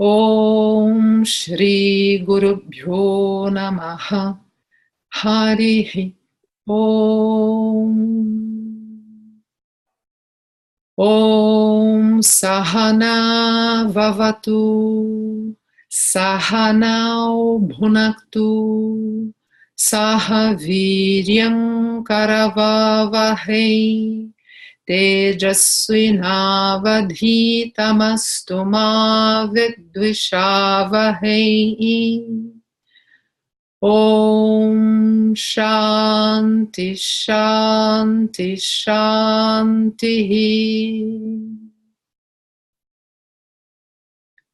Om Shri Gurubhyo Namaha Harihi Om. Om Sahana Vavatu Sahanao Bhunaktu Sahaviryam Karavavahai Tejasvinavadhitamastu ma vidvishavahai. Om Shanti Shanti Shanti.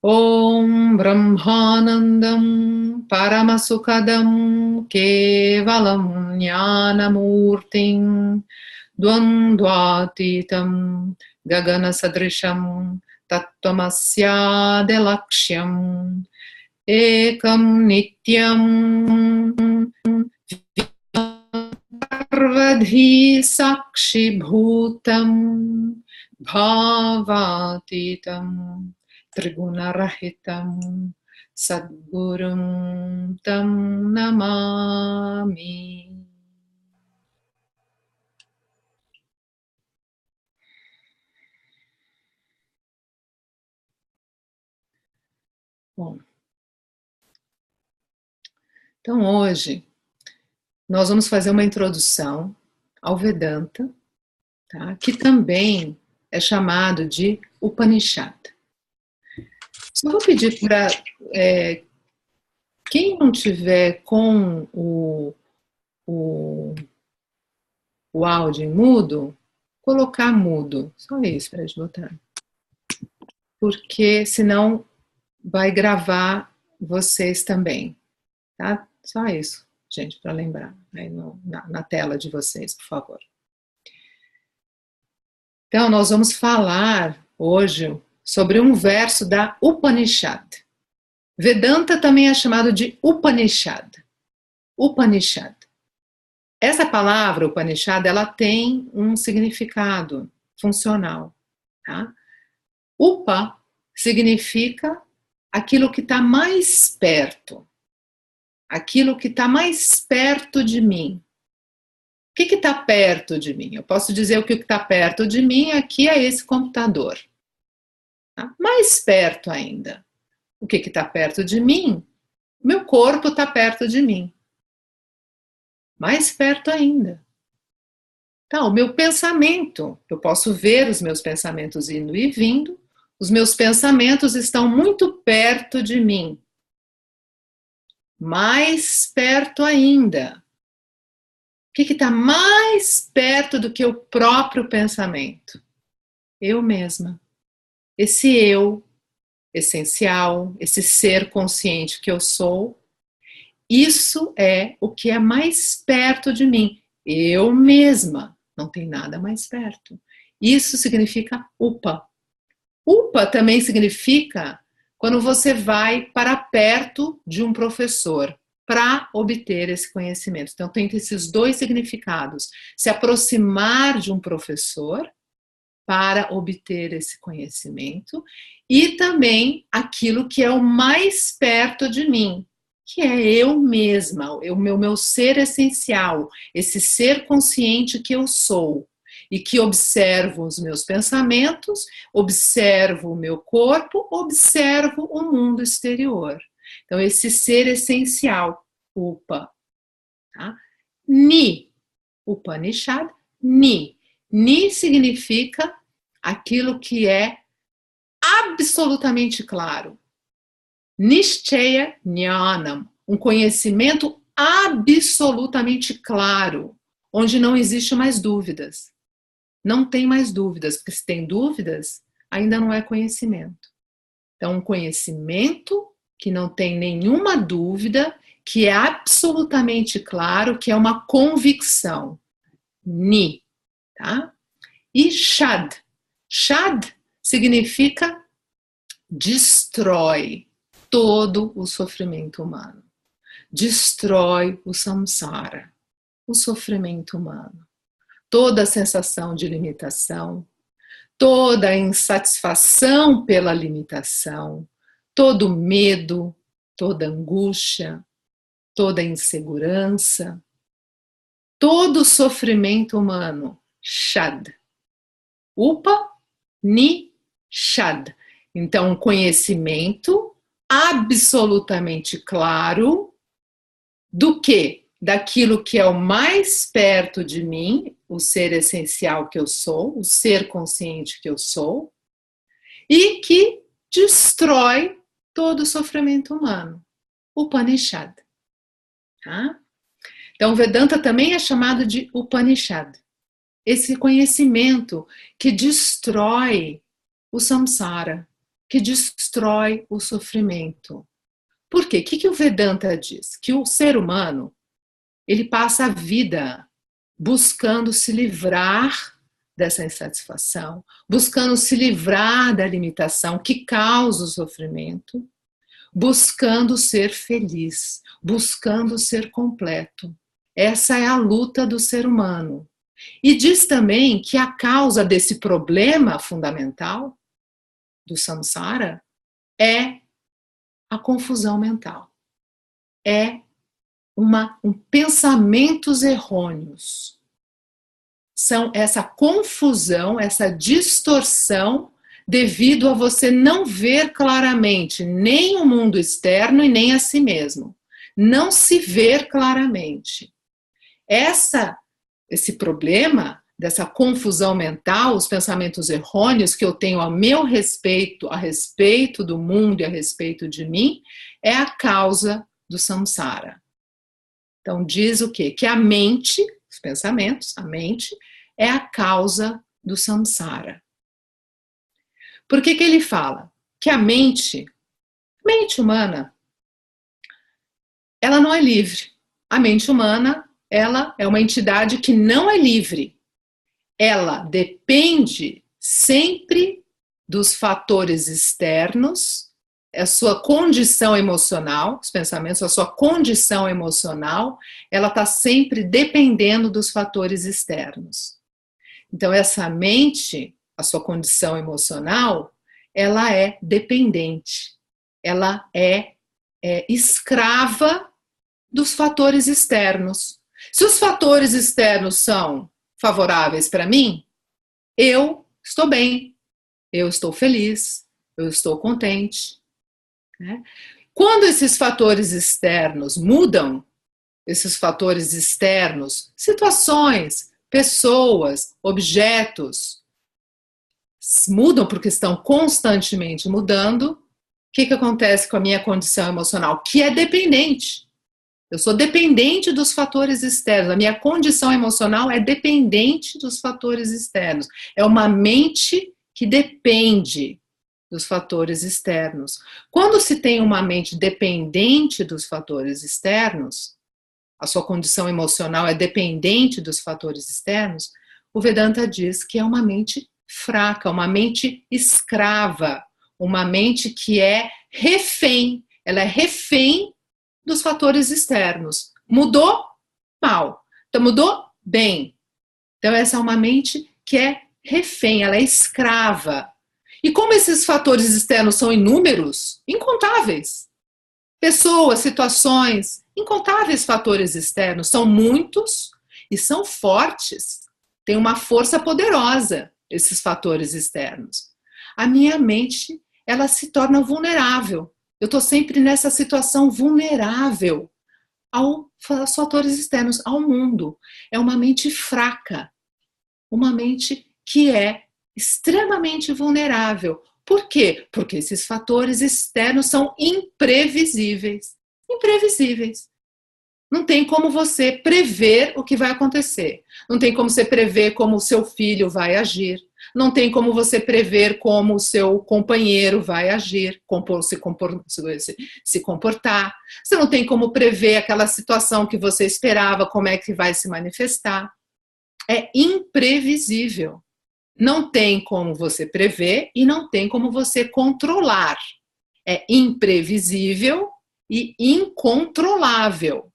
Om Brahmanandam Paramasukadam Kevalam Jnanamurtim Dvandvatitam Gagana Sadrisham Tattvamasya Delaksham Ekam Nityam Parvadhi Sakshi Bhutam Bhavatitam Trigunarahitam Sadgurum Tam Namami. Bom, então hoje nós vamos fazer uma introdução ao Vedanta, tá? Que também é chamado de Upanishad. Só vou pedir para quem não tiver com o áudio em mudo, colocar mudo. Só isso para a gente botar. Porque senão vai gravar vocês também, tá? Só isso, gente, para lembrar aí na tela de vocês, por favor. Então, nós vamos falar hoje sobre um verso da Upanishad. Vedanta também é chamado de Upanishad. Upanishad. Essa palavra, Upanishad, ela tem um significado funcional, tá? Upa significa aquilo que está mais perto. Aquilo que está mais perto de mim. O que está perto de mim? Eu posso dizer o que está perto de mim aqui é esse computador. Tá? Mais perto ainda. O que está perto de mim? Meu corpo está perto de mim. Mais perto ainda. Então, o meu pensamento, eu posso ver os meus pensamentos indo e vindo, os meus pensamentos estão muito perto de mim. Mais perto ainda. O que está mais perto do que o próprio pensamento? Eu mesma. Esse eu essencial, esse ser consciente que eu sou, isso é o que é mais perto de mim. Eu mesma. Não tem nada mais perto. Isso significa Upa. Upa também significa quando você vai para perto de um professor para obter esse conhecimento. Então, tem esses dois significados. Se aproximar de um professor para obter esse conhecimento e também aquilo que é o mais perto de mim, que é eu mesma, o meu ser essencial, esse ser consciente que eu sou e que observo os meus pensamentos, observo o meu corpo, observo o mundo exterior. Então, esse ser essencial, Upa. Tá? Ni, Upanishad, Ni. Ni significa aquilo que é absolutamente claro. Nishchaya Jnanam, um conhecimento absolutamente claro, onde não existe mais dúvidas. Não tem mais dúvidas, porque se tem dúvidas, ainda não é conhecimento. Então, um conhecimento que não tem nenhuma dúvida, que é absolutamente claro, que é uma convicção. Ni, tá? E Shad. Shad significa destrói todo o sofrimento humano. Destrói o samsara, o sofrimento humano. Toda a sensação de limitação, toda a insatisfação pela limitação, todo medo, toda angústia, toda insegurança, todo sofrimento humano. Shad. Upanishad. Então, um conhecimento absolutamente claro do que? Daquilo que é o mais perto de mim, o ser essencial que eu sou, o ser consciente que eu sou, e que destrói todo o sofrimento humano. Upanishad. Tá? Então, Vedanta também é chamado de Upanishad. Esse conhecimento que destrói o samsara, que destrói o sofrimento. Por quê? O que o Vedanta diz? Que o ser humano, ele passa a vida buscando se livrar dessa insatisfação, buscando se livrar da limitação que causa o sofrimento, buscando ser feliz, buscando ser completo. Essa é a luta do ser humano. E diz também que a causa desse problema fundamental do samsara é a confusão mental. É pensamentos errôneos. São essa confusão, essa distorção devido a você não ver claramente nem o mundo externo e nem a si mesmo. Não se ver claramente. Esse problema dessa confusão mental, os pensamentos errôneos que eu tenho a meu respeito, a respeito do mundo e a respeito de mim, é a causa do samsara. Então diz o quê? Que a mente, os pensamentos, a mente, é a causa do samsara. Por que ele fala? Que a mente humana, ela não é livre. A mente humana, ela é uma entidade que não é livre. Ela depende sempre dos fatores externos, a sua condição emocional, os pensamentos, a sua condição emocional, ela está sempre dependendo dos fatores externos. Então, essa mente, a sua condição emocional, ela é dependente, ela é escrava dos fatores externos. Se os fatores externos são favoráveis para mim, eu estou bem, eu estou feliz, eu estou contente. Né? Quando esses fatores externos mudam, esses fatores externos, situações, pessoas, objetos, mudam porque estão constantemente mudando, o que acontece com a minha condição emocional? Que é dependente. Eu sou dependente dos fatores externos. A minha condição emocional é dependente dos fatores externos. É uma mente que depende dos fatores externos. Quando se tem uma mente dependente dos fatores externos, a sua condição emocional é dependente dos fatores externos, o Vedanta diz que é uma mente fraca, uma mente escrava, uma mente que é refém. Ela é refém dos fatores externos. Mudou? Mal. Então, mudou? Bem. Então, essa é uma mente que é refém, ela é escrava. E como esses fatores externos são inúmeros, incontáveis. Pessoas, situações, incontáveis fatores externos, são muitos e são fortes. Tem uma força poderosa, esses fatores externos. A minha mente, ela se torna vulnerável. Eu estou sempre nessa situação vulnerável aos fatores externos, ao mundo. É uma mente fraca, uma mente que é extremamente vulnerável. Por quê? Porque esses fatores externos são imprevisíveis. Imprevisíveis. Não tem como você prever o que vai acontecer. Não tem como você prever como o seu filho vai agir. Não tem como você prever como o seu companheiro vai agir, se comportar. Você não tem como prever aquela situação que você esperava, como é que vai se manifestar. É imprevisível. Não tem como você prever e não tem como você controlar. É imprevisível e incontrolável.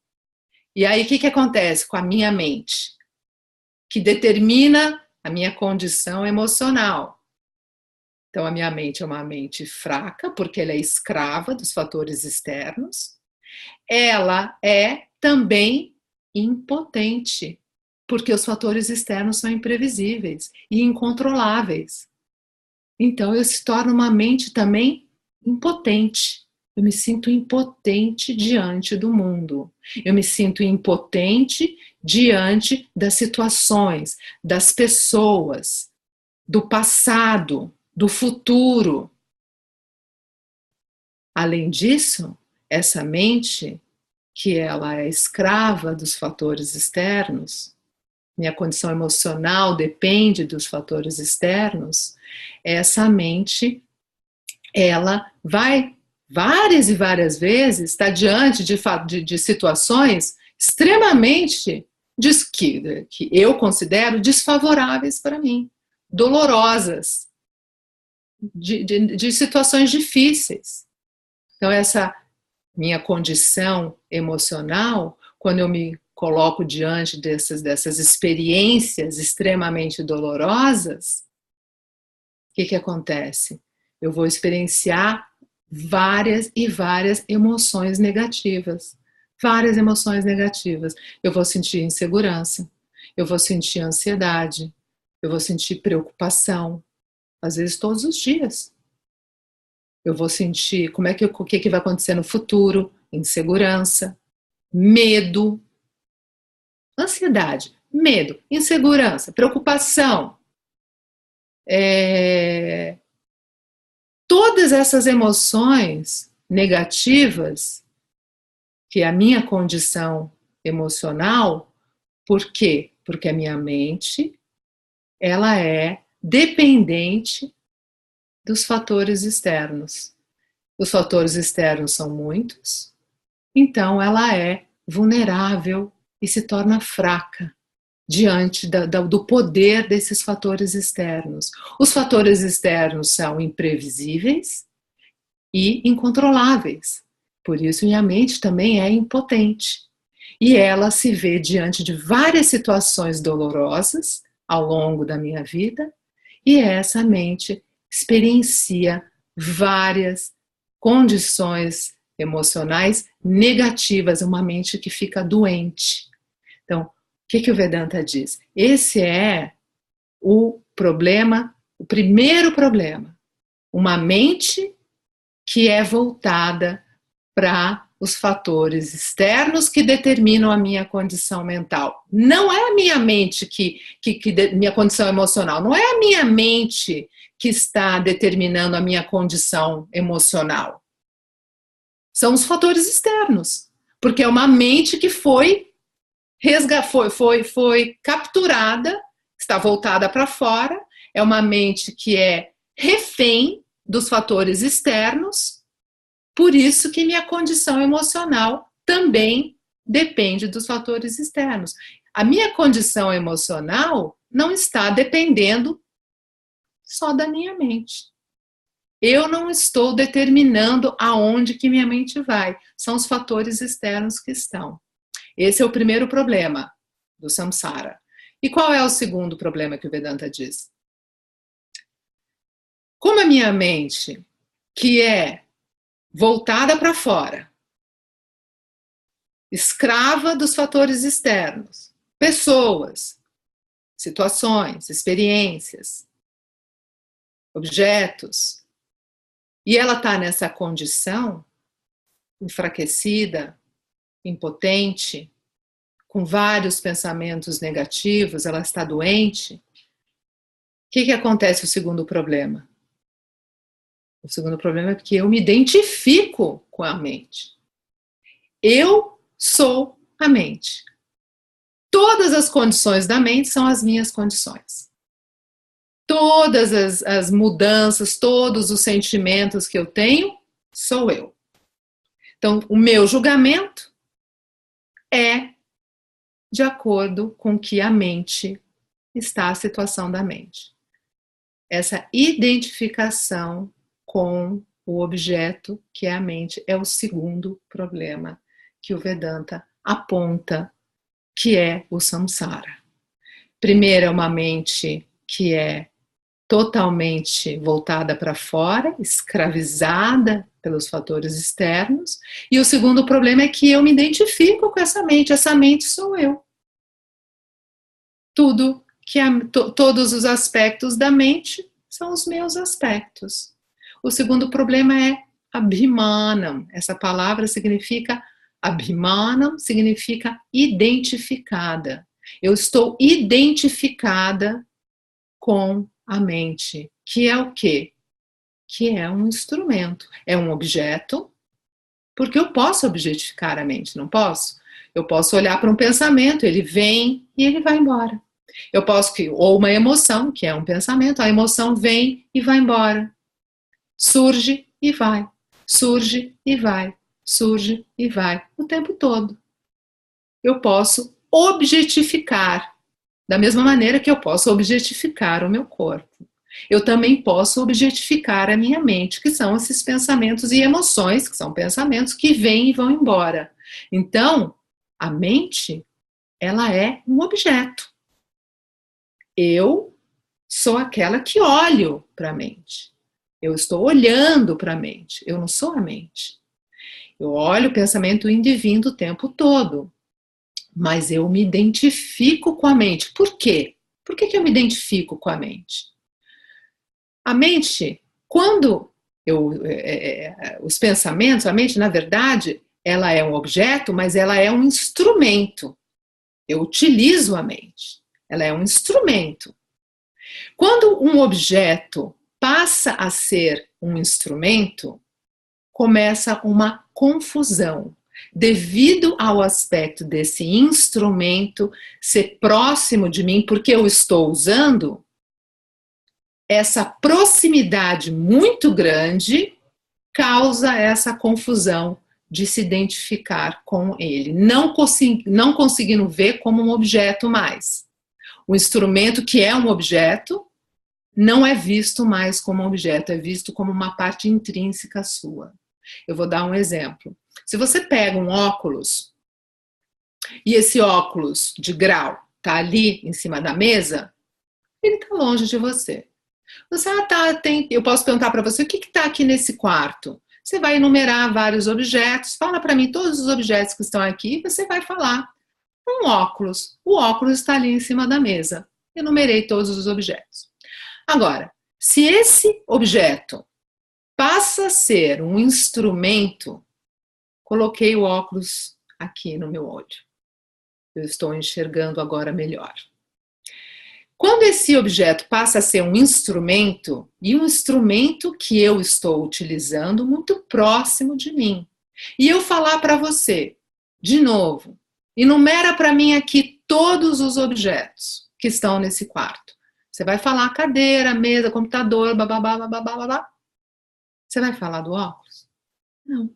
E aí, o que acontece com a minha mente? Que determina a minha condição emocional. Então, a minha mente é uma mente fraca, porque ela é escrava dos fatores externos. Ela é também impotente, porque os fatores externos são imprevisíveis e incontroláveis. Então, eu se torno uma mente também impotente. Eu me sinto impotente diante do mundo. Eu me sinto impotente diante das situações, das pessoas, do passado, do futuro. Além disso, essa mente, que ela é escrava dos fatores externos, minha condição emocional depende dos fatores externos, essa mente, ela vai várias e várias vezes estar diante de situações extremamente que eu considero desfavoráveis para mim, dolorosas, de situações difíceis. Então, essa minha condição emocional, quando eu me coloco diante dessas experiências extremamente dolorosas, o que acontece? Eu vou experienciar várias e várias emoções negativas. Várias emoções negativas. Eu vou sentir insegurança, eu vou sentir ansiedade, eu vou sentir preocupação, às vezes todos os dias. Eu vou sentir o que vai acontecer no futuro, insegurança, medo, ansiedade, medo, insegurança, preocupação. Todas essas emoções negativas, que é a minha condição emocional, por quê? Porque a minha mente, ela é dependente dos fatores externos. Os fatores externos são muitos, então ela é vulnerável e se torna fraca diante do poder desses fatores externos. Os fatores externos são imprevisíveis e incontroláveis. Por isso, minha mente também é impotente. E ela se vê diante de várias situações dolorosas ao longo da minha vida, e essa mente experiencia várias condições emocionais negativas, uma mente que fica doente. Então, o que o Vedanta diz? Esse é o problema, o primeiro problema. Uma mente que é voltada para os fatores externos que determinam a minha condição mental. Não é a minha mente minha condição emocional, não é a minha mente que está determinando a minha condição emocional. São os fatores externos, porque é uma mente que foi capturada, está voltada para fora, é uma mente que é refém dos fatores externos, por isso que minha condição emocional também depende dos fatores externos. A minha condição emocional não está dependendo só da minha mente. Eu não estou determinando aonde que minha mente vai, são os fatores externos que estão. Esse é o primeiro problema do samsara. E qual é o segundo problema que o Vedanta diz? Como a minha mente, que é voltada para fora, escrava dos fatores externos, pessoas, situações, experiências, objetos, e ela está nessa condição enfraquecida, impotente, com vários pensamentos negativos, ela está doente. O que acontece o segundo problema? O segundo problema é que eu me identifico com a mente. Eu sou a mente. Todas as condições da mente são as minhas condições. Todas as mudanças, todos os sentimentos que eu tenho, sou eu. Então, o meu julgamento é de acordo com que a mente está a situação da mente. Essa identificação com o objeto, que é a mente, é o segundo problema que o Vedanta aponta, que é o samsara. Primeiro é uma mente que é totalmente voltada para fora, escravizada pelos fatores externos. E o segundo problema é que eu me identifico com essa mente sou eu. Tudo todos os aspectos da mente são os meus aspectos. O segundo problema é Abhimanam. Essa palavra significa, Abhimanam significa identificada. Eu estou identificada com a mente, que é o quê? Que é um instrumento, é um objeto, porque eu posso objetificar a mente, não posso? Eu posso olhar para um pensamento, ele vem e ele vai embora. Eu posso, ou uma emoção, que é um pensamento, a emoção vem e vai embora. Surge e vai, surge e vai, surge e vai, o tempo todo. Eu posso objetificar, da mesma maneira que eu posso objetificar o meu corpo. Eu também posso objetificar a minha mente, que são esses pensamentos e emoções, que são pensamentos que vêm e vão embora. Então, a mente, ela é um objeto. Eu sou aquela que olho para a mente. Eu estou olhando para a mente. Eu não sou a mente. Eu olho o pensamento indo e vindo o tempo todo. Mas eu me identifico com a mente. Por quê? Por que eu me identifico com a mente? A mente, quando os pensamentos, a mente, na verdade, ela é um objeto, mas ela é um instrumento. Eu utilizo a mente. Ela é um instrumento. Quando um objeto passa a ser um instrumento, começa uma confusão. Devido ao aspecto desse instrumento ser próximo de mim, porque eu estou usando, essa proximidade muito grande causa essa confusão de se identificar com ele, não conseguindo ver como um objeto mais. O instrumento que é um objeto não é visto mais como um objeto, é visto como uma parte intrínseca sua. Eu vou dar um exemplo. Se você pega um óculos e esse óculos de grau está ali em cima da mesa, ele está longe de você. Você, eu posso perguntar para você, o que está aqui nesse quarto? Você vai enumerar vários objetos, fala para mim todos os objetos que estão aqui, e você vai falar. Um óculos. O óculos está ali em cima da mesa. Enumerei todos os objetos. Agora, se esse objeto passa a ser um instrumento, coloquei o óculos aqui no meu olho. Eu estou enxergando agora melhor. Quando esse objeto passa a ser um instrumento, e um instrumento que eu estou utilizando muito próximo de mim, e eu falar para você, de novo, enumera para mim aqui todos os objetos que estão nesse quarto. Você vai falar cadeira, mesa, computador, bababá, bababá, babá. Você vai falar do óculos? Não,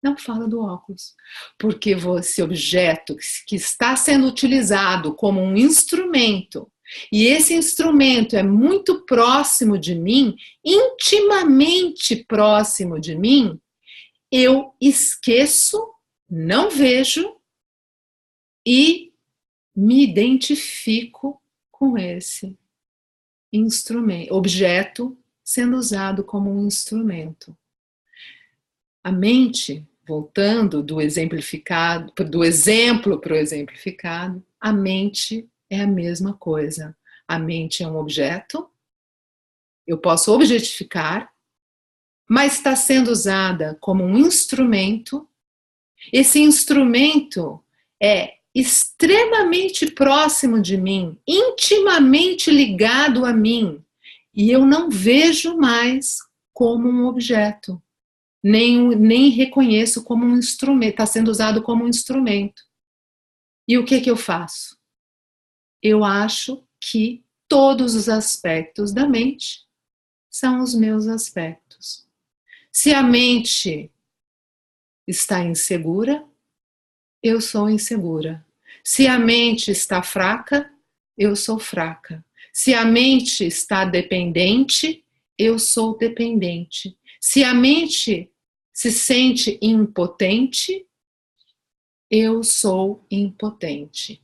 não fala do óculos. Porque esse objeto que está sendo utilizado como um instrumento, e esse instrumento é muito próximo de mim, intimamente próximo de mim, eu esqueço, não vejo e me identifico com esse instrumento, objeto sendo usado como um instrumento. A mente, voltando do exemplo para o exemplificado, a mente é a mesma coisa. A mente é um objeto, eu posso objetificar, mas está sendo usada como um instrumento. Esse instrumento é extremamente próximo de mim, intimamente ligado a mim, e eu não vejo mais como um objeto, nem reconheço como um instrumento, está sendo usado como um instrumento. E o que eu faço? Eu acho que todos os aspectos da mente são os meus aspectos. Se a mente está insegura, eu sou insegura. Se a mente está fraca, eu sou fraca. Se a mente está dependente, eu sou dependente. Se a mente se sente impotente, eu sou impotente.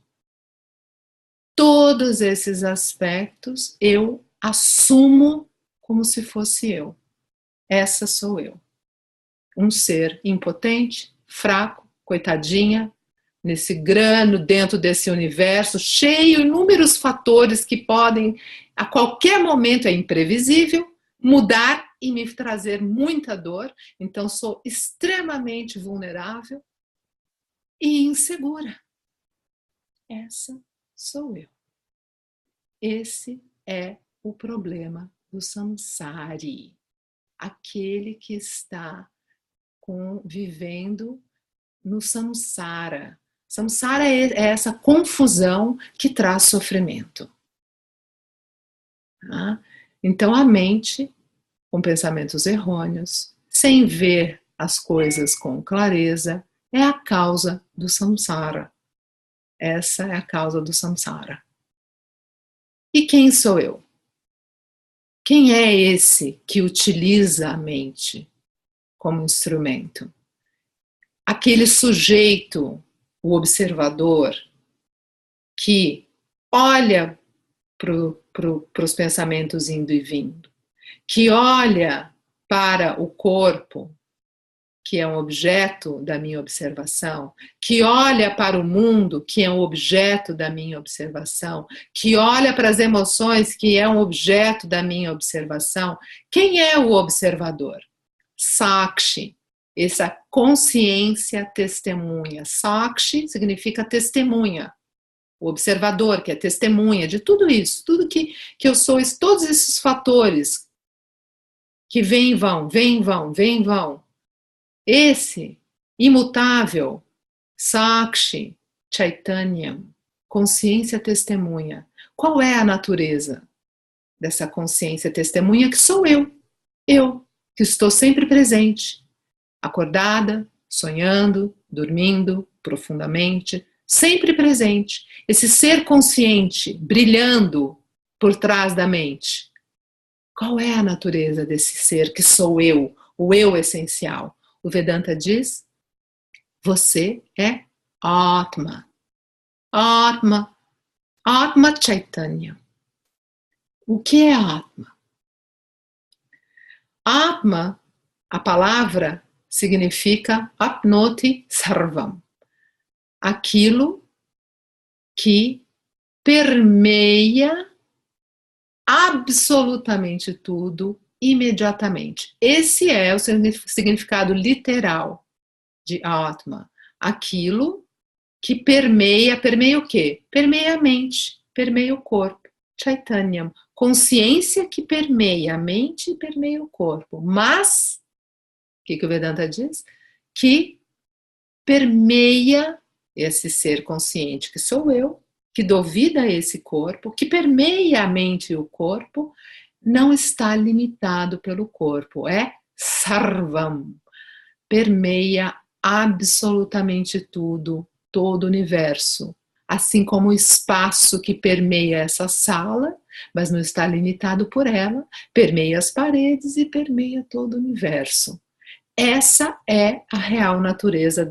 Todos esses aspectos eu assumo como se fosse eu. Essa sou eu. Um ser impotente, fraco, coitadinha, nesse grano, dentro desse universo, cheio de inúmeros fatores que podem, a qualquer momento, é imprevisível, mudar e me trazer muita dor. Então, sou extremamente vulnerável e insegura. Essa sou eu. Esse é o problema do samsari, aquele que está vivendo no samsara. Samsara é essa confusão que traz sofrimento. Tá? Então a mente, com pensamentos errôneos, sem ver as coisas com clareza, é a causa do samsara. Essa é a causa do samsara. E quem sou eu? Quem é esse que utiliza a mente como instrumento? Aquele sujeito, o observador, que olha para os pensamentos indo e vindo, que olha para o corpo, que é um objeto da minha observação, que olha para o mundo, que é um objeto da minha observação, que olha para as emoções, que é um objeto da minha observação. Quem é o observador? Sakshi, essa consciência testemunha. Sakshi significa testemunha. O observador, que é testemunha de tudo isso, tudo que eu sou, todos esses fatores que vêm e vão, vêm e vão, vêm e vão. Esse imutável, Sakshi, Chaitanyam, consciência testemunha. Qual é a natureza dessa consciência testemunha que sou eu? Eu, que estou sempre presente, acordada, sonhando, dormindo profundamente, sempre presente. Esse ser consciente, brilhando por trás da mente. Qual é a natureza desse ser que sou eu, o eu essencial? O Vedanta diz, você é Atma. Atma. Atma Chaitanya. O que é Atma? Atma, a palavra, significa apnoti sarvam. Aquilo que permeia absolutamente tudo imediatamente. Esse é o significado literal de Atma. Aquilo que permeia o quê? Permeia a mente, permeia o corpo. Chaitanyam, consciência que permeia a mente e permeia o corpo. Mas, o que o Vedanta diz? Que permeia esse ser consciente que sou eu, que dou vida a esse corpo, que permeia a mente e o corpo, não está limitado pelo corpo, é sarvam, permeia absolutamente tudo, todo o universo, assim como o espaço que permeia essa sala, mas não está limitado por ela, permeia as paredes e permeia todo o universo. Essa é a real natureza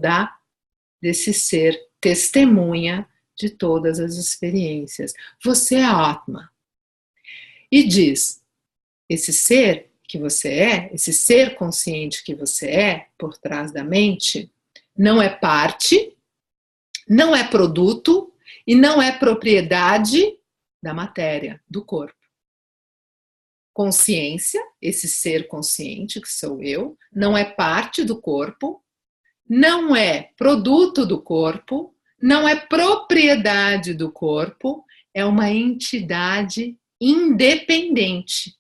desse ser testemunha de todas as experiências. Você é Atma. E diz, esse ser que você é, esse ser consciente que você é, por trás da mente, não é parte, não é produto e não é propriedade da matéria, do corpo. Consciência, esse ser consciente que sou eu, não é parte do corpo, não é produto do corpo, não é propriedade do corpo, é uma entidade independente.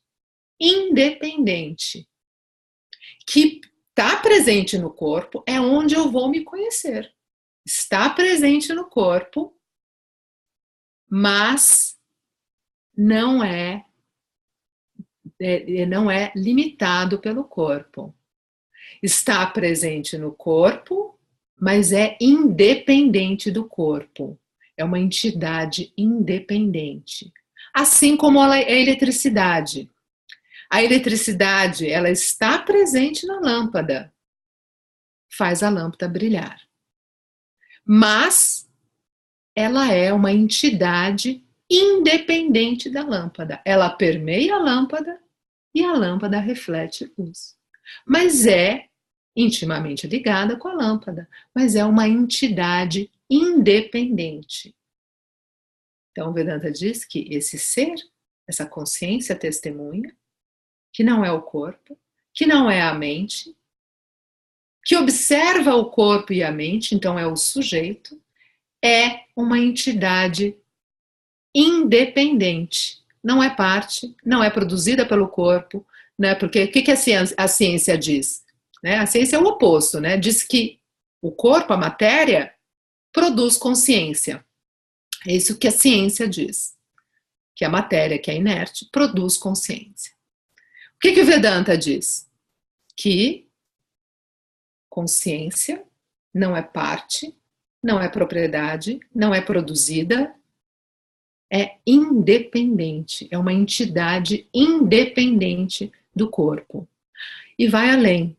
Independente. Que está presente no corpo é onde eu vou me conhecer. Está presente no corpo, mas não é limitado pelo corpo. Está presente no corpo, mas é independente do corpo. É uma entidade independente. Assim como a eletricidade. A eletricidade, ela está presente na lâmpada. Faz a lâmpada brilhar. Mas ela é uma entidade independente da lâmpada. Ela permeia a lâmpada e a lâmpada reflete luz. Mas é intimamente ligada com a lâmpada, mas é uma entidade independente. Então, o Vedanta diz que esse ser, essa consciência testemunha, que não é o corpo, que não é a mente, que observa o corpo e a mente, então é o sujeito, é uma entidade independente. Não é parte, não é produzida pelo corpo, né? Porque o que a ciência diz? Né? A ciência é o oposto, né? Diz que o corpo, a matéria, produz consciência. É isso que a ciência diz. Que a matéria, que é inerte, produz consciência. O que o Vedanta diz? Que consciência não é parte, não é propriedade, não é produzida, é independente, é uma entidade independente do corpo. E vai além.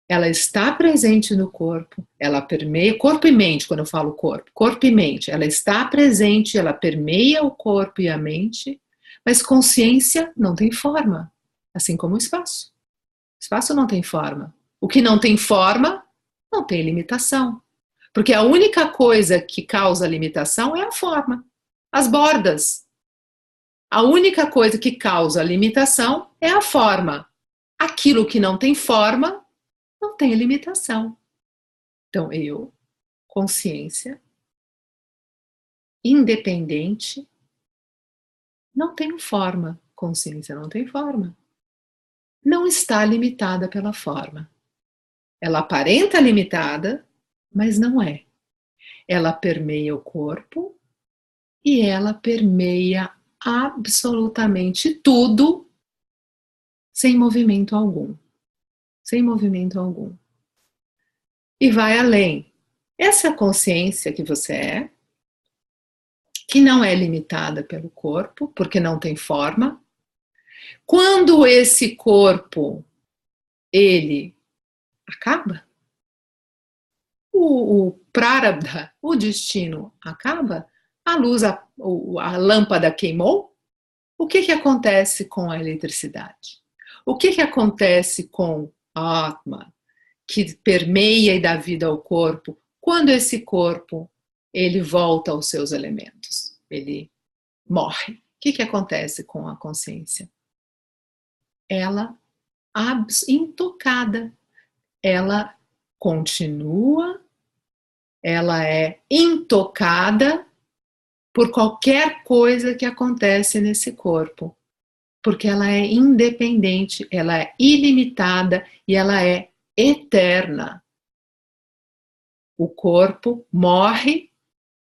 Ela está presente no corpo, ela permeia, corpo e mente, quando eu falo corpo e mente, ela está presente, ela permeia o corpo e a mente, mas consciência não tem forma, assim como o espaço. O espaço não tem forma. O que não tem forma, não tem limitação. Porque a única coisa que causa limitação é a forma, as bordas. A única coisa que causa limitação é a forma. Aquilo que não tem forma, não tem limitação. Então, eu, consciência, independente, não tenho forma. Consciência não tem forma. Não está limitada pela forma. Ela aparenta limitada, mas não é. Ela permeia o corpo e ela permeia absolutamente tudo sem movimento algum. Sem movimento algum. E vai além. Essa consciência que você é, que não é limitada pelo corpo, porque não tem forma, quando esse corpo, ele acaba, o prarabdha, o destino acaba, a luz, a lâmpada queimou, o que acontece com a eletricidade? O que acontece com a Atma, que permeia e dá vida ao corpo, quando esse corpo ele volta aos seus elementos, ele morre? O que acontece com a consciência? Ela intocada, ela continua, ela é intocada por qualquer coisa que acontece nesse corpo, porque ela é independente, ela é ilimitada e ela é eterna. O corpo morre,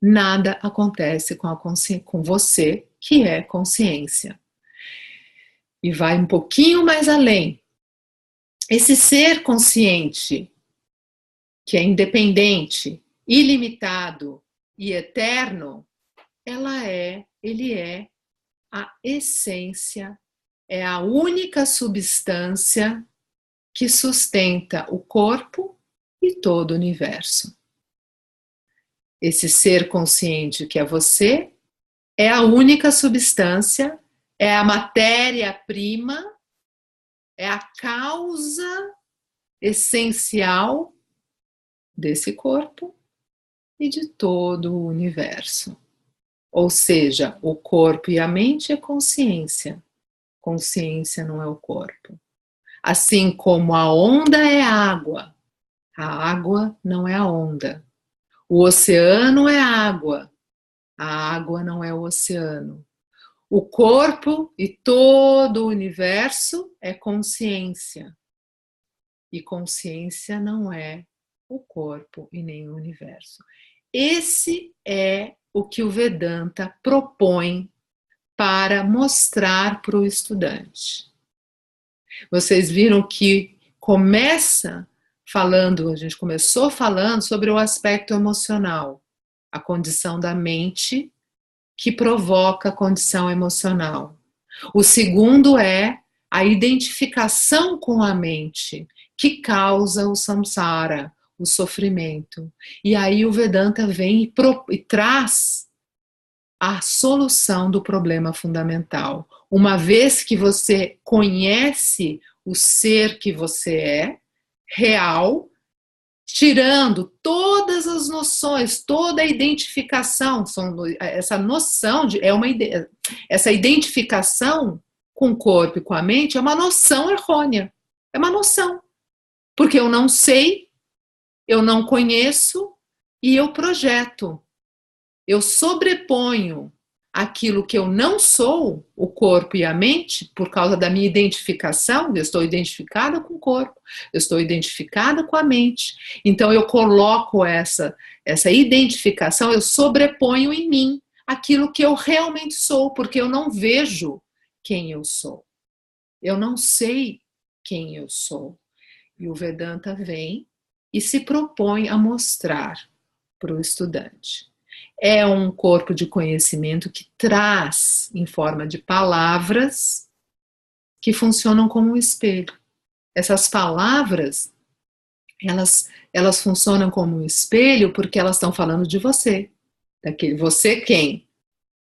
nada acontece com com você, que é consciência. E vai um pouquinho mais além. Esse ser consciente, que é independente, ilimitado e eterno, ele é a essência, é a única substância que sustenta o corpo e todo o universo. Esse ser consciente que é você é a única substância, é a matéria-prima, é a causa essencial desse corpo e de todo o universo. Ou seja, o corpo e a mente é consciência. Consciência não é o corpo. Assim como a onda é água, a água não é a onda. O oceano é água, a água não é o oceano. O corpo e todo o universo é consciência. E consciência não é o corpo e nem o universo. Esse é o que o Vedanta propõe para mostrar para o estudante. Vocês viram que a gente começou falando sobre o aspecto emocional, a condição da mente que provoca a condição emocional. O segundo é a identificação com a mente, que causa o samsara, o sofrimento. E aí o Vedanta vem e traz a solução do problema fundamental. Uma vez que você conhece o ser que você é, real, tirando todas as noções, toda a identificação, essa noção de essa identificação com o corpo e com a mente é uma noção errônea. É uma noção. Porque eu não sei, eu não conheço e eu projeto. Eu sobreponho aquilo que eu não sou, o corpo e a mente, por causa da minha identificação. Eu estou identificada com o corpo, eu estou identificada com a mente. Então eu coloco essa identificação, eu sobreponho em mim aquilo que eu realmente sou, porque eu não vejo quem eu sou. Eu não sei quem eu sou. E o Vedanta vem e se propõe a mostrar para o estudante. É um corpo de conhecimento que traz em forma de palavras que funcionam como um espelho. Essas palavras, elas funcionam como um espelho porque elas estão falando de você. Você quem?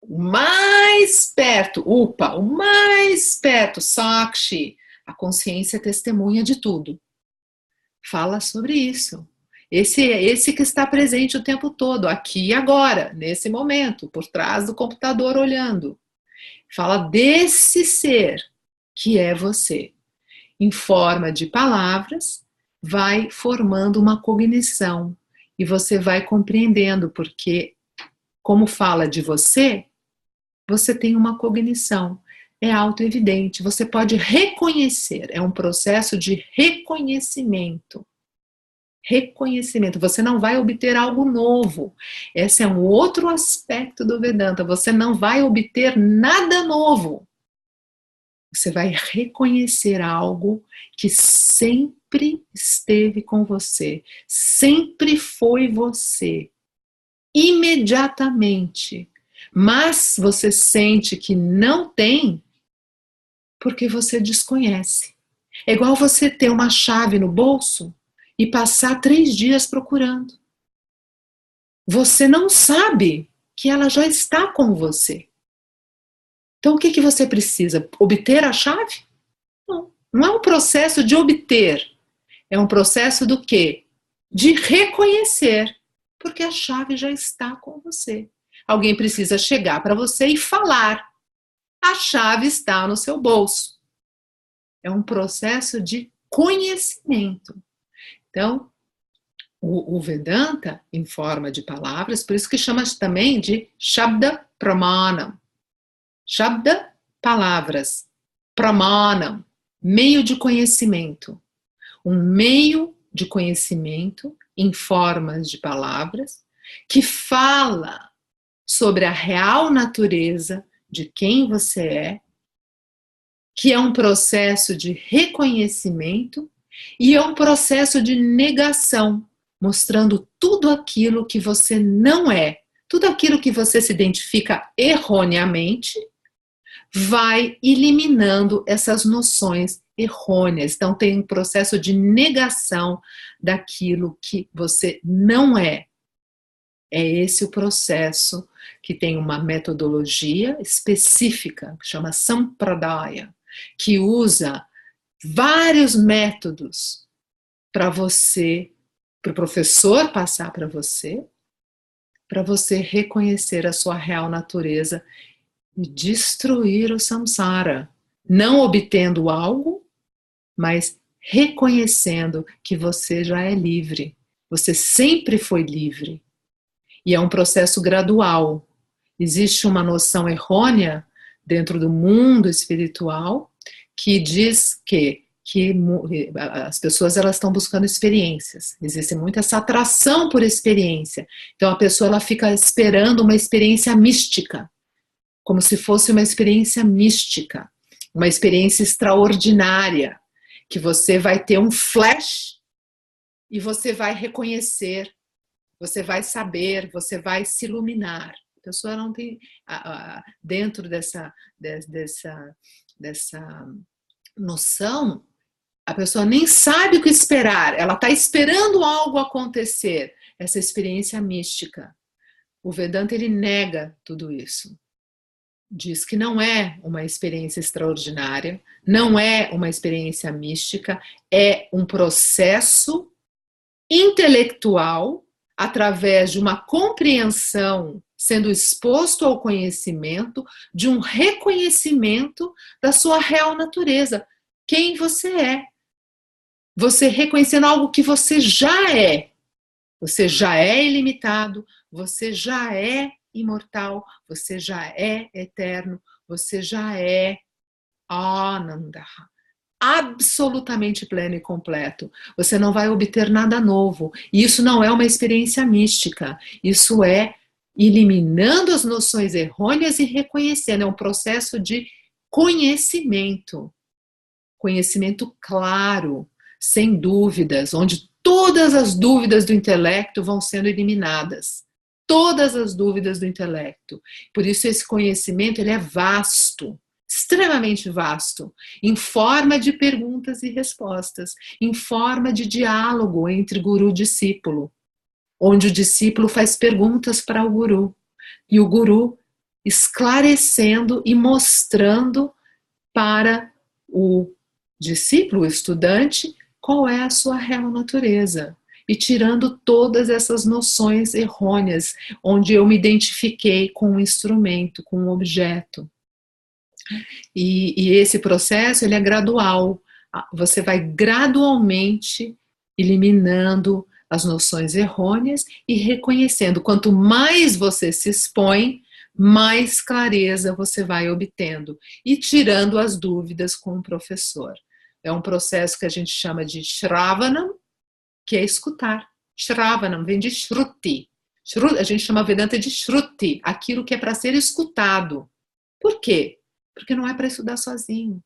O mais perto, o mais perto, Sakshi, a consciência testemunha de tudo. Fala sobre isso. Esse que está presente o tempo todo, aqui e agora, nesse momento, por trás do computador olhando. Fala desse ser que é você. Em forma de palavras, vai formando uma cognição. E você vai compreendendo, porque, como fala de você, você tem uma cognição. É autoevidente. Você pode reconhecer. É um processo de reconhecimento. Reconhecimento. Você não vai obter algo novo. Esse é um outro aspecto do Vedanta. Você não vai obter nada novo. Você vai reconhecer algo que sempre esteve com você, sempre foi você, imediatamente. Mas você sente que não tem porque você desconhece. É igual você ter uma chave no bolso e passar 3 dias procurando. Você não sabe que ela já está com você. Então o que você precisa? Obter a chave? Não. Não é um processo de obter. É um processo do quê? De reconhecer. Porque a chave já está com você. Alguém precisa chegar para você e falar. A chave está no seu bolso. É um processo de conhecimento. Então, o Vedanta, em forma de palavras, por isso que chama também de Shabda Pramanam. Shabda, palavras. Pramanam, meio de conhecimento. Um meio de conhecimento em formas de palavras que fala sobre a real natureza de quem você é, que é um processo de reconhecimento e é um processo de negação, mostrando tudo aquilo que você não é, tudo aquilo que você se identifica erroneamente, vai eliminando essas noções errôneas. Então tem um processo de negação daquilo que você não é. É esse o processo que tem uma metodologia específica, que chama Sampradaya, que usa vários métodos para você, para o professor passar para você reconhecer a sua real natureza e destruir o samsara, não obtendo algo, mas reconhecendo que você já é livre. Você sempre foi livre. E é um processo gradual. Existe uma noção errônea dentro do mundo espiritual que diz que as pessoas elas estão buscando experiências. Existe muito essa atração por experiência. Então a pessoa ela fica esperando uma experiência mística, como se fosse uma experiência mística, uma experiência extraordinária, que você vai ter um flash e você vai reconhecer, você vai saber, você vai se iluminar. A pessoa não tem, dentro dessa noção, a pessoa nem sabe o que esperar, ela está esperando algo acontecer, essa experiência mística. O Vedanta, ele nega tudo isso. Diz que não é uma experiência extraordinária, não é uma experiência mística, é um processo intelectual através de uma compreensão, sendo exposto ao conhecimento, de um reconhecimento da sua real natureza, quem você é. Você reconhecendo algo que você já é. Você já é ilimitado, você já é imortal, você já é eterno, você já é Ananda, absolutamente pleno e completo. Você não vai obter nada novo. E isso não é uma experiência mística. Isso é eliminando as noções errôneas e reconhecendo. É um processo de conhecimento. Conhecimento claro, sem dúvidas, onde todas as dúvidas do intelecto vão sendo eliminadas. Todas as dúvidas do intelecto. Por isso esse conhecimento, ele é vasto, extremamente vasto, em forma de perguntas e respostas, em forma de diálogo entre guru e discípulo, onde o discípulo faz perguntas para o guru, e o guru esclarecendo e mostrando para o discípulo, o estudante, qual é a sua real natureza. E tirando todas essas noções errôneas, onde eu me identifiquei com um instrumento, com um objeto. E esse processo, ele é gradual. Você vai gradualmente eliminando as noções errôneas e reconhecendo. Quanto mais você se expõe, mais clareza você vai obtendo. E tirando as dúvidas com o professor. É um processo que a gente chama de Shravanam, que é escutar. Shravanam vem de Shruti. A gente chama Vedanta de Shruti, aquilo que é para ser escutado. Por quê? Porque não é para estudar sozinho.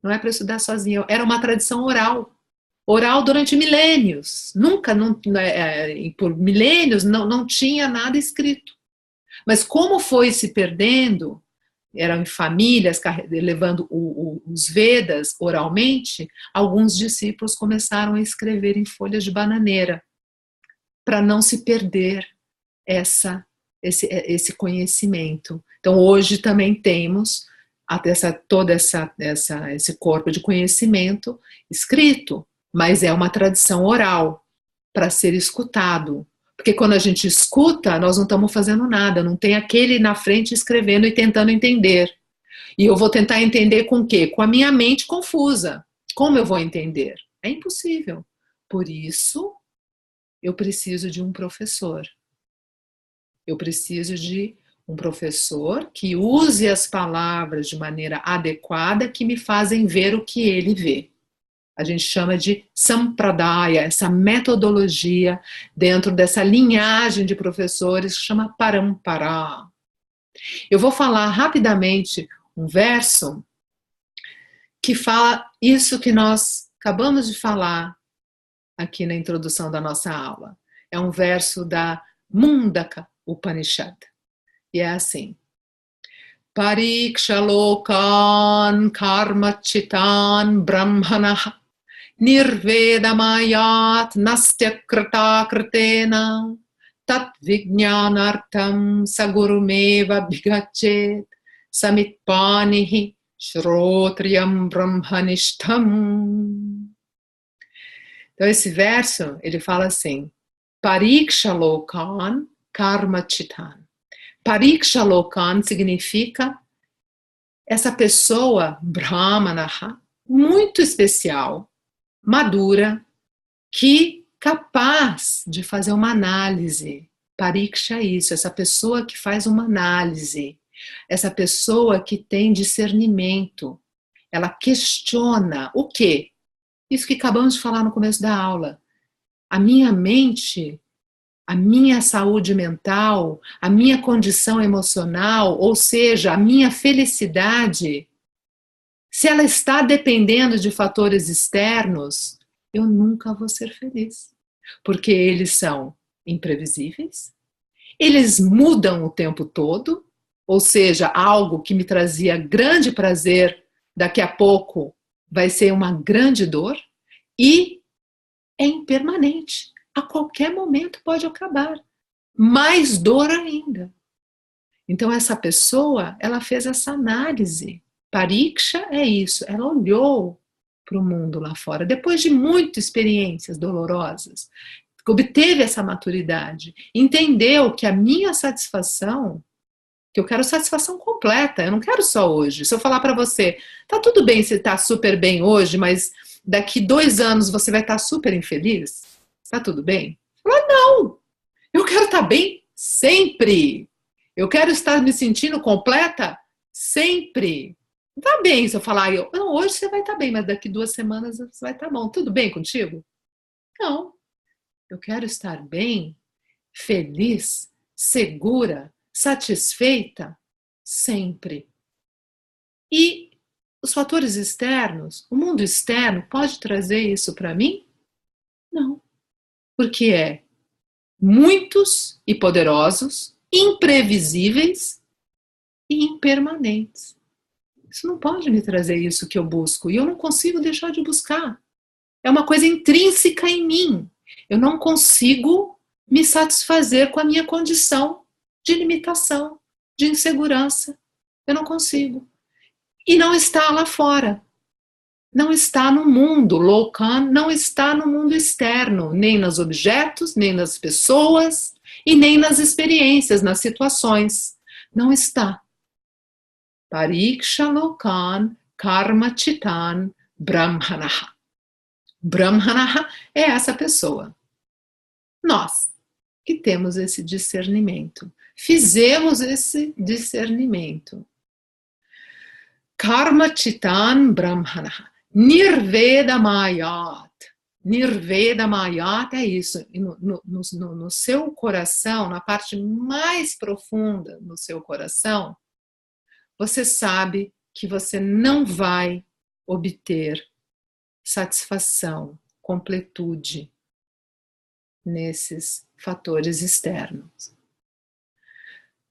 Não é para estudar sozinho. Era uma tradição oral. Oral durante milênios. Nunca, por milênios, não tinha nada escrito. Mas como foi se perdendo, eram em famílias, levando os Vedas oralmente, alguns discípulos começaram a escrever em folhas de bananeira, para não se perder esse conhecimento. Então, hoje também temos esse corpo de conhecimento escrito, mas é uma tradição oral, para ser escutado. Porque quando a gente escuta, nós não estamos fazendo nada, não tem aquele na frente escrevendo e tentando entender. E eu vou tentar entender com o quê? Com a minha mente confusa. Como eu vou entender? É impossível. Por isso, eu preciso de um professor. Eu preciso de um professor que use as palavras de maneira adequada, que me fazem ver o que ele vê. A gente chama de sampradaya, essa metodologia dentro dessa linhagem de professores que chama parampara. Eu vou falar rapidamente um verso que fala isso que nós acabamos de falar aqui na introdução da nossa aula. É um verso da Mundaka Upanishad. E é assim: Parikshalokan karmachitan brahmanah Nirvedamayat nastyakrita kritena tat vijnanartam sagurumeva bhigachet samitpanihi shrotriyam brahmanishtam. Então esse verso, ele fala assim: Parikshalokan karmachitan. Parikshalokan significa essa pessoa brahmanaha, muito especial, madura, que capaz de fazer uma análise. Pariksha é isso, essa pessoa que faz uma análise, essa pessoa que tem discernimento, ela questiona o quê? Isso que acabamos de falar no começo da aula. A minha mente, a minha saúde mental, a minha condição emocional, ou seja, a minha felicidade, se ela está dependendo de fatores externos, eu nunca vou ser feliz. Porque eles são imprevisíveis, eles mudam o tempo todo, ou seja, algo que me trazia grande prazer, daqui a pouco vai ser uma grande dor, e é impermanente. A qualquer momento pode acabar. mais dor ainda. Então essa pessoa, ela fez essa análise. Pariksha é isso, ela olhou para o mundo lá fora, depois de muitas experiências dolorosas, obteve essa maturidade, entendeu que a minha satisfação, que eu quero satisfação completa, eu não quero só hoje. Se eu falar para você, tá tudo bem se tá super bem hoje, mas daqui 2 anos você vai estar super infeliz, tá tudo bem? Fala, não, eu quero estar bem sempre, eu quero estar me sentindo completa sempre. Tá bem se eu falar, não, hoje você vai estar bem, mas daqui 2 semanas você vai estar bom. Tudo bem contigo? Não. Eu quero estar bem, feliz, segura, satisfeita, sempre. E os fatores externos, o mundo externo pode trazer isso para mim? Não. Porque é muitos e poderosos, imprevisíveis e impermanentes. Isso não pode me trazer isso que eu busco. E eu não consigo deixar de buscar. É uma coisa intrínseca em mim. Eu não consigo me satisfazer com a minha condição de limitação, de insegurança. Eu não consigo. E não está lá fora. Não está no mundo. Lokan não está no mundo externo, nem nos objetos, nem nas pessoas e nem nas experiências, nas situações. Não está. Pariksha Lokan Karma Chitan Brahmanaha. Brahmanaha é essa pessoa. Nós que temos esse discernimento. Fizemos esse discernimento. Karma Chitan Brahmanaha. Nirveda Mayat. Nirveda Mayat é isso. No seu coração, na parte mais profunda do seu coração, você sabe que você não vai obter satisfação, completude nesses fatores externos.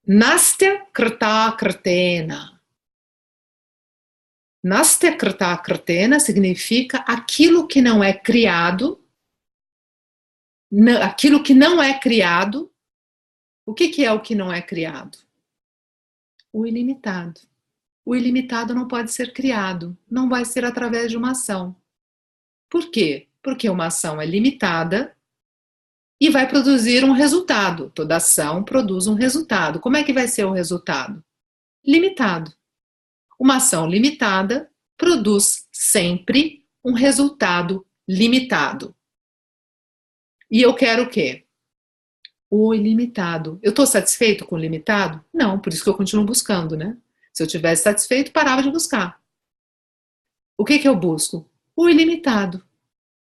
Nastya krta krtena. Nastya krta krtena significa aquilo que não é criado. Aquilo que não é criado. O que é o que não é criado? O ilimitado. O ilimitado não pode ser criado, não vai ser através de uma ação. Por quê? Porque uma ação é limitada e vai produzir um resultado. Toda ação produz um resultado. Como é que vai ser o resultado? Limitado. Uma ação limitada produz sempre um resultado limitado. E eu quero o quê? O ilimitado. Eu estou satisfeito com o limitado? Não, por isso que eu continuo buscando, né? Se eu tivesse satisfeito, parava de buscar. O que eu busco? O ilimitado.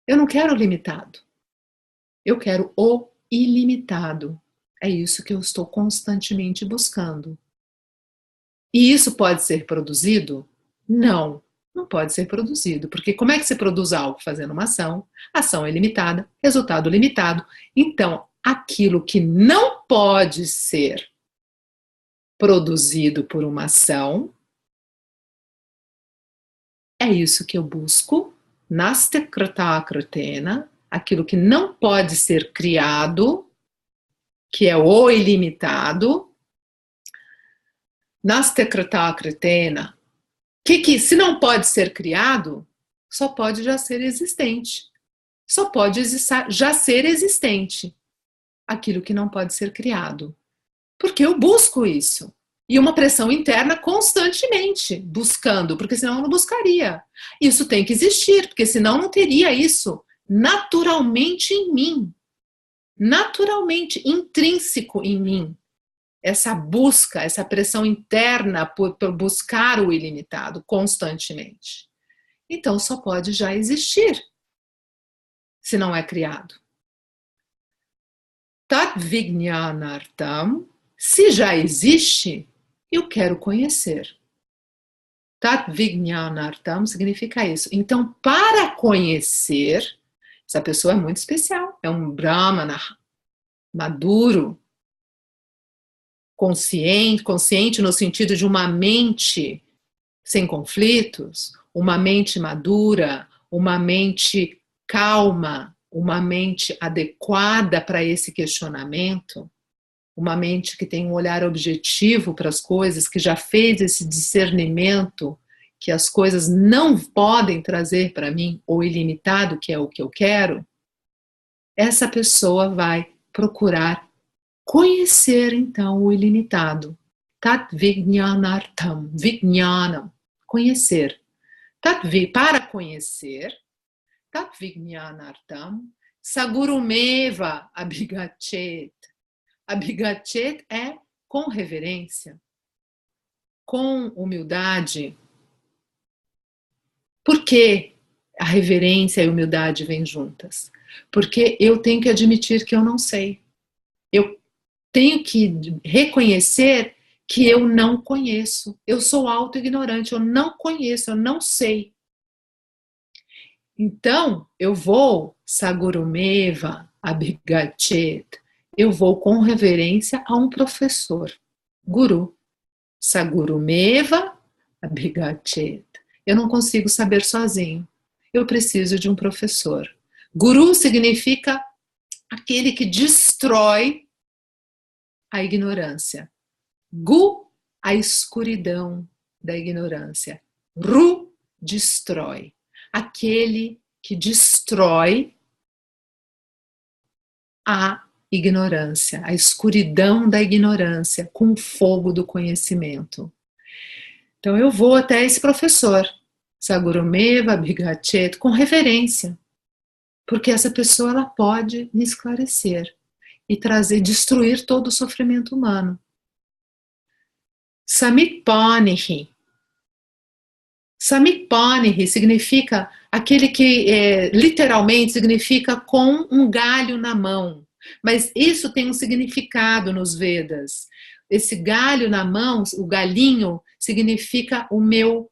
Eu não quero o limitado. Eu quero o ilimitado. É isso que eu estou constantemente buscando. E isso pode ser produzido? Não, não pode ser produzido. Porque como é que se produz algo? Fazendo uma ação. Ação é limitada, resultado limitado. Então, aquilo que não pode ser produzido por uma ação, é isso que eu busco. Nastya krta krtena, aquilo que não pode ser criado, que é o ilimitado. Nastya krta krtena, que se não pode ser criado, só pode já ser existente. Só pode já ser existente aquilo que não pode ser criado. Porque eu busco isso. E uma pressão interna constantemente buscando, porque senão eu não buscaria. Isso tem que existir, porque senão não teria isso naturalmente em mim. Naturalmente, intrínseco em mim. Essa busca, essa pressão interna por buscar o ilimitado constantemente. Então só pode já existir, se não é criado. Tat Vijnanartam, se já existe, eu quero conhecer. Tat Vijnanartam significa isso. Então, para conhecer, essa pessoa é muito especial. É um Brahmana maduro, consciente no sentido de uma mente sem conflitos, uma mente madura, uma mente calma, uma mente adequada para esse questionamento. uma mente que tem um olhar objetivo para as coisas, que já fez esse discernimento que as coisas não podem trazer para mim o ilimitado, que é o que eu quero, essa pessoa vai procurar conhecer então o ilimitado. Tat vijnanartam, vijnanam, conhecer. Para conhecer, tat vijnanartam, sagurumeva abhigachet. Abhigachet é com reverência, com humildade. Por que a reverência e a humildade vêm juntas? Porque eu tenho que admitir que eu não sei. Eu tenho que reconhecer que eu não conheço. Eu sou auto-ignorante, eu não conheço, eu não sei. Então, eu vou, Sagurumeva Abhigachet, eu vou com reverência a um professor, Guru. Sagurumeva Abhigachet. Eu não consigo saber sozinho. Eu preciso de um professor. Guru significa aquele que destrói a ignorância. Gu, a escuridão da ignorância. Ru, destrói. Aquele que destrói a ignorância, a escuridão da ignorância, com o fogo do conhecimento. Então eu vou até esse professor, Sagurumeva Abhigachet, com reverência, porque essa pessoa ela pode me esclarecer e destruir todo o sofrimento humano. Samikpanihi. Samikpanihi significa aquele que literalmente significa com um galho na mão. Mas isso tem um significado nos Vedas. Esse galho na mão, o galinho, significa o meu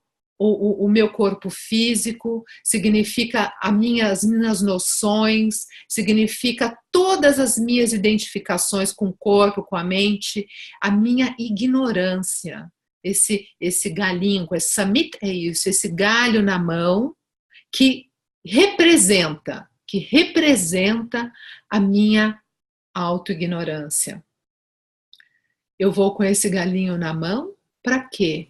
corpo físico, significa as minhas noções, significa todas as minhas identificações com o corpo, com a mente, a minha ignorância. Esse galinho, esse samit é isso, esse galho na mão que representa a minha autoignorância. Eu vou com esse galinho na mão para quê?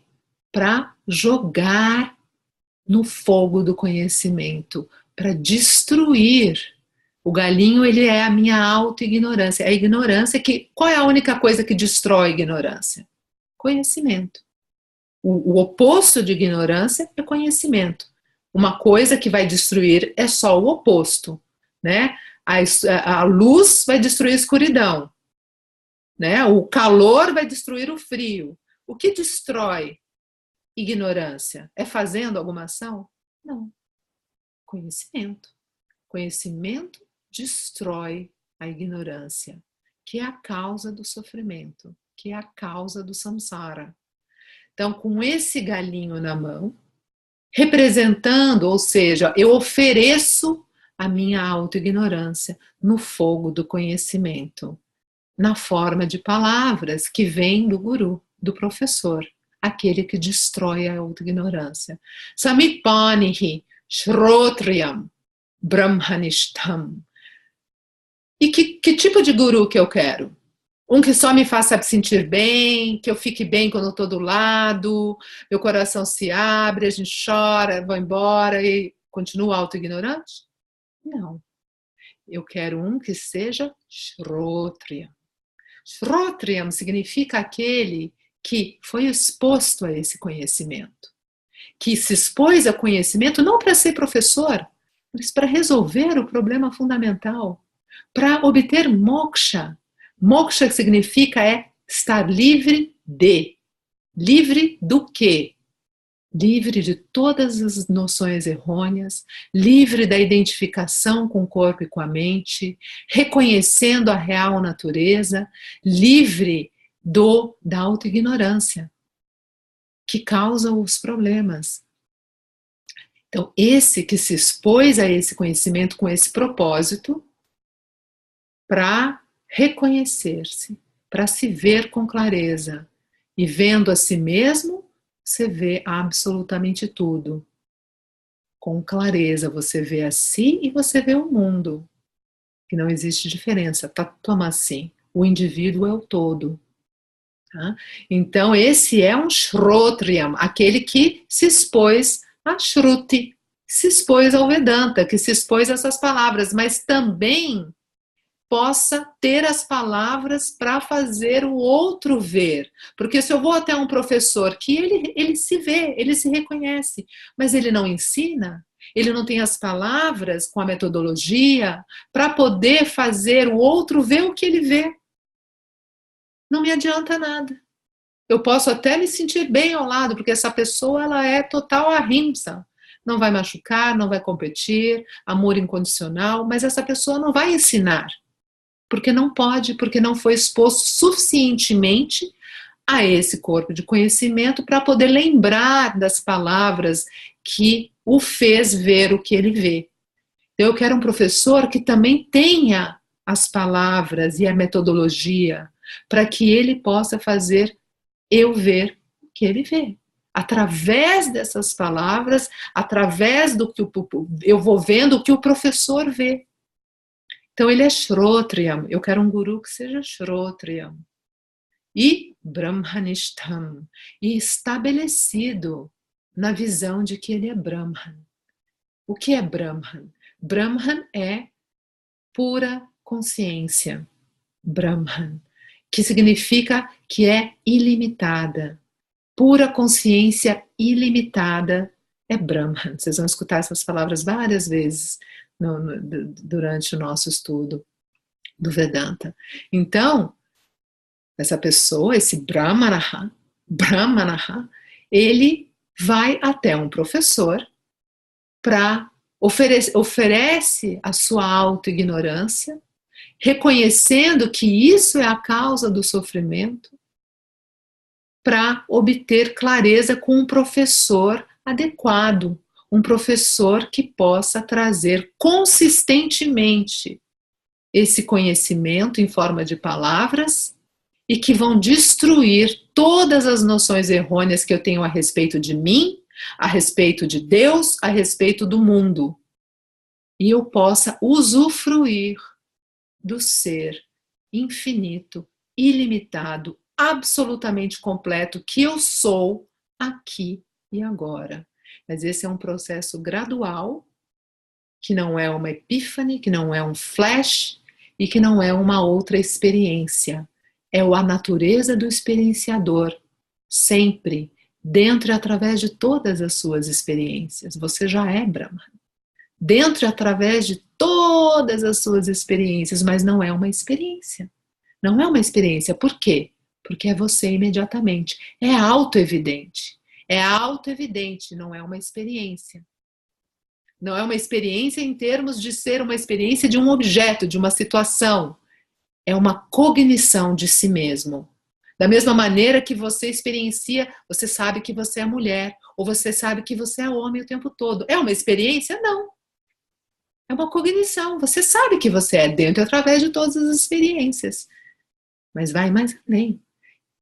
Para jogar no fogo do conhecimento, para destruir. O galinho, ele é a minha autoignorância. A ignorância que... Qual é a única coisa que destrói a ignorância? Conhecimento. O oposto de ignorância é conhecimento. Uma coisa que vai destruir é só o oposto, né? A luz vai destruir a escuridão, né? O calor vai destruir o frio. O que destrói ignorância? É fazendo alguma ação? Não. Conhecimento. Conhecimento destrói a ignorância, que é a causa do sofrimento, que é a causa do samsara. Então, com esse galinho na mão, representando, ou seja, eu ofereço a minha autoignorância no fogo do conhecimento, na forma de palavras que vêm do guru, do professor, aquele que destrói a autoignorância. Samipanihi Shrotriyam Brahmanishtam. E que tipo de guru que eu quero? Um que só me faça sentir bem, que eu fique bem quando eu estou do lado, meu coração se abre, a gente chora, vai embora e continua auto-ignorante? Não. Eu quero um que seja Shrotriyam. Shrotriyam significa aquele que foi exposto a esse conhecimento, que se expôs a conhecimento não para ser professor, mas para resolver o problema fundamental, para obter moksha. Moksha significa estar livre de. Livre do quê? Livre de todas as noções errôneas, livre da identificação com o corpo e com a mente, reconhecendo a real natureza, livre da autoignorância, que causa os problemas. Então, esse que se expôs a esse conhecimento com esse propósito, para reconhecer-se, para se ver com clareza. E vendo a si mesmo, você vê absolutamente tudo. Com clareza, você vê a si e você vê o mundo. Que não existe diferença. Tatvamasi. o indivíduo é o todo. Tá? Então, esse é um Shrotriyam, aquele que se expôs a Shruti, se expôs ao Vedanta, que se expôs a essas palavras, mas também possa ter as palavras para fazer o outro ver. Porque se eu vou até um professor que ele se vê, ele se reconhece, mas ele não ensina, ele não tem as palavras com a metodologia para poder fazer o outro ver o que ele vê, não me adianta nada. Eu posso até me sentir bem ao lado, porque essa pessoa ela é total ahimsa. Não vai machucar, não vai competir, amor incondicional, mas essa pessoa não vai ensinar. Porque não pode, porque não foi exposto suficientemente a esse corpo de conhecimento para poder lembrar das palavras que o fez ver o que ele vê. Eu quero um professor que também tenha as palavras e a metodologia para que ele possa fazer eu ver o que ele vê. Através dessas palavras, através do que eu vou vendo o que o professor vê. Então ele é Shrotriyam. Eu quero um guru que seja Shrotriyam. E Brahmanishtam. E estabelecido na visão de que ele é Brahman. O que é Brahman? Brahman é pura consciência. Brahman. Que significa que é ilimitada. Pura consciência ilimitada é Brahman. Vocês vão escutar essas palavras várias vezes durante o nosso estudo do Vedanta. Então, essa pessoa, esse Brahmanaha, ele vai até um professor para oferece a sua auto-ignorância, reconhecendo que isso é a causa do sofrimento, para obter clareza com um professor adequado, um professor que possa trazer consistentemente esse conhecimento em forma de palavras e que vão destruir todas as noções errôneas que eu tenho a respeito de mim, a respeito de Deus, a respeito do mundo. E eu possa usufruir do ser infinito, ilimitado, absolutamente completo que eu sou aqui e agora. Mas esse é um processo gradual, que não é uma epífane, que não é um flash e que não é uma outra experiência. É a natureza do experienciador, sempre, dentro e através de todas as suas experiências. Você já é Brahman. Dentro e através de todas as suas experiências, mas não é uma experiência. Não é uma experiência. Por quê? Porque é você imediatamente. É auto-evidente. É auto-evidente, não é uma experiência. Não é uma experiência em termos de ser uma experiência de um objeto, de uma situação. É uma cognição de si mesmo. Da mesma maneira que você experiencia, você sabe que você é mulher, ou você sabe que você é homem o tempo todo. É uma experiência? Não. É uma cognição. Você sabe que você é dentro através de todas as experiências. Mas vai mais além.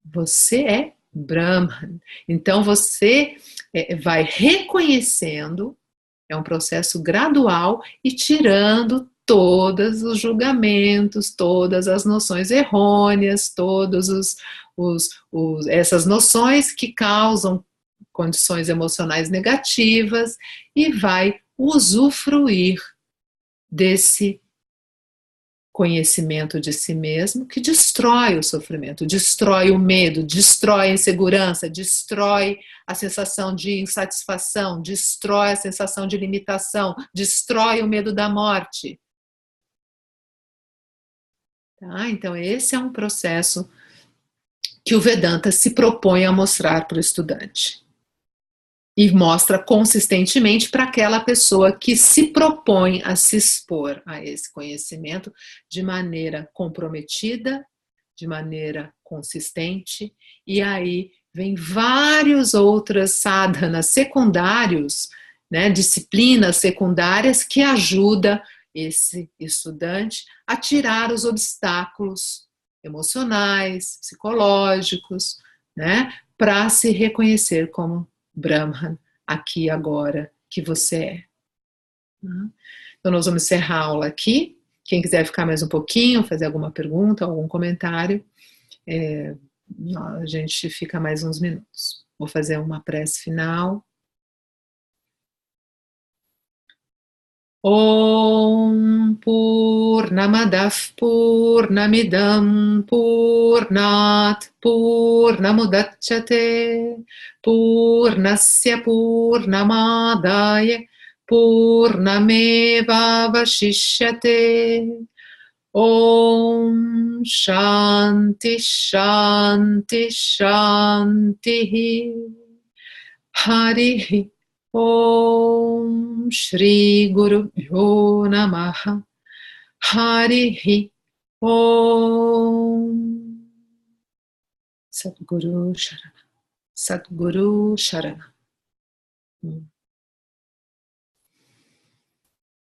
Você é Brahman. Então você vai reconhecendo, é um processo gradual e tirando todos os julgamentos, todas as noções errôneas, todos essas noções que causam condições emocionais negativas e vai usufruir desse conhecimento de si mesmo que destrói o sofrimento, destrói o medo, destrói a insegurança, destrói a sensação de insatisfação, destrói a sensação de limitação, destrói o medo da morte. Tá? Então esse é um processo que o Vedanta se propõe a mostrar para o estudante. E mostra consistentemente para aquela pessoa que se propõe a se expor a esse conhecimento de maneira comprometida, de maneira consistente, e aí vem vários outras sadhanas secundários, né, disciplinas secundárias que ajudam esse estudante a tirar os obstáculos emocionais, psicológicos, né, para se reconhecer como Brahman, aqui e agora que você é. Então nós vamos encerrar a aula aqui. Quem quiser ficar mais um pouquinho, fazer alguma pergunta, algum comentário, a gente fica mais uns minutos. Vou fazer uma prece final. Om Purnamadah Purnamidam Purnat Purnamudachyate Purnasya Purnamadaya Purnameva Vashishyate. Om Shanti Shanti Shanti. Hari Om Shri Guru Bhyo Namaha. Hari Om. Sadguru Sharana. Sadguru Sharana.